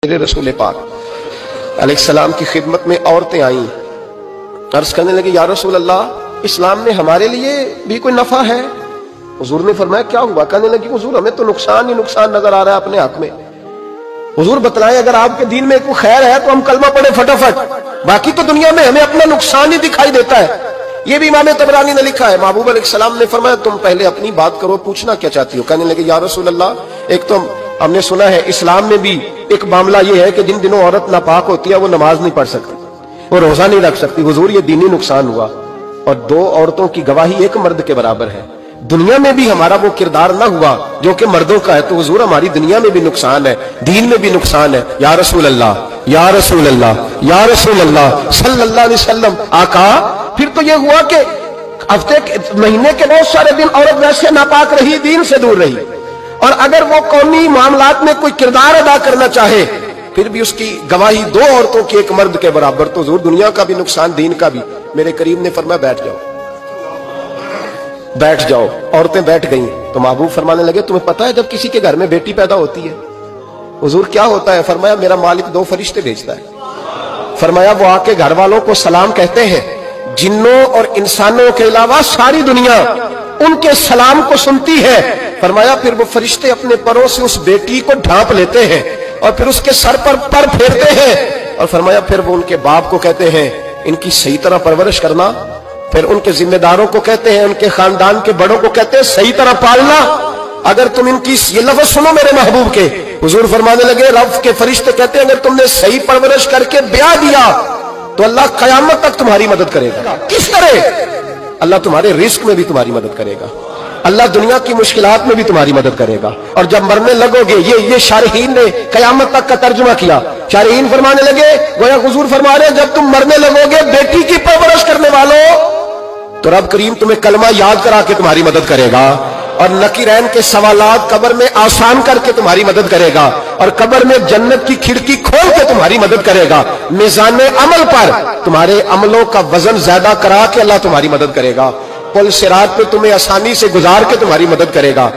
میرے رسول پاک علیہ السلام کی خدمت میں عورتیں آئیں، عرض کرنے لگے یا رسول اللہ اسلام میں ہمارے لیے بھی کوئی نفع ہے؟ حضور نے فرمایا کیا ہوا؟ کہنے لگی حضور ہمیں تو نقصان ہی نقصان نظر آ رہا ہے اپنے حق میں، حضور بتلائیں اگر آپ کے دین میں کوئی خیر ہے تو ہم کلمہ پڑھیں فٹافٹ، باقی تو دنیا میں ہمیں اپنا نقصان ہی دکھائی دیتا ہے۔ یہ بھی امام طبرانی نے لکھا ہے، محبوب علیہ السلام نے فرمایا تم پہلے اپنی بات کرو، پوچھنا کیا چاہتی ہو؟ کہنے لگے یا رسول اللہ ایک تو ہم نے سنا ہے اسلام میں بھی ایک معاملہ یہ ہے کہ جن دنوں عورت ناپاک ہوتی ہے وہ نماز نہیں پڑھ سکتی، وہ روزہ نہیں رکھ سکتی۔ حضور یہ دینی نقصان ہوا، اور دو عورتوں کی گواہی ایک مرد کے برابر ہے، دنیا میں بھی ہمارا وہ کردار نہ ہوا جو کہ مردوں کا ہے، تو حضور ہماری دنیا میں بھی نقصان ہے، دین میں بھی نقصان ہے۔ یا رسول اللہ یا رسول اللہ یا رسول اللہ صلی اللہ علیہ وسلم آقا پھر تو یہ ہوا کہ ہفتے مہینے کے بہت سارے دن عورت ویسے ناپاک رہی، دین سے دور رہی، اور اگر وہ قومی معاملات میں کوئی کردار ادا کرنا چاہے پھر بھی اس کی گواہی دو عورتوں کی ایک مرد کے برابر، تو حضور دنیا کا بھی نقصان دین کا بھی۔ میرے کریم نے فرمایا بیٹھ جاؤ بیٹھ جاؤ۔ عورتیں بیٹھ گئیں تو محبوب فرمانے لگے تمہیں پتہ ہے جب کسی کے گھر میں بیٹی پیدا ہوتی ہے حضور کیا ہوتا ہے؟ فرمایا میرا مالک دو فرشتے بھیجتا ہے، فرمایا وہ آ کے گھر والوں کو سلام کہتے ہیں، جنوں اور انسانوں کے علاوہ ساری دنیا ان کے سلام کو سنتی ہے۔ فرمایا پھر وہ فرشتے اپنے پروں سے اس بیٹی کو ڈھانپ لیتے ہیں اور پھر اس کے سر پر پر پھیرتے ہیں، اور فرمایا پھر وہ ان کے باپ کو کہتے ہیں ان کی صحیح طرح پرورش کرنا، پھر ان کے ذمہ داروں کو کہتے ہیں، ان کے خاندان کے بڑوں کو کہتے ہیں صحیح طرح پالنا۔ اگر تم ان کی یہ لفظ سنو میرے محبوب کے، حضور فرمانے لگے رب کے فرشتے کہتے ہیں اگر تم نے صحیح پرورش کر کے بیاہ دیا تو اللہ قیامت تک تمہاری مدد کرے گا۔ کس طرح؟ اللہ تمہارے رزق میں بھی تمہاری مدد کرے گا، اللہ دنیا کی مشکلات میں بھی تمہاری مدد کرے گا، اور جب مرنے لگو گے یہ شارحین نے قیامت تک کا ترجمہ کیا، شارحین فرمانے لگے گویا حضور فرما رہے ہیں جب تم مرنے لگو گے بیٹی کی پرورش کرنے والوں تو رب کریم تمہیں کلمہ یاد کرا کے تمہاری مدد کرے گا، اور نکیرین کے سوالات قبر میں آسان کر کے تمہاری مدد کرے گا، اور قبر میں جنت کی کھڑکی کھول کے تمہاری مدد کرے گا، میزان عمل پر تمہارے عملوں کا وزن زیادہ کرا کے اللہ تمہاری مدد کرے گا، پل صراط پہ تمہیں آسانی سے گزار کے تمہاری مدد کرے گا۔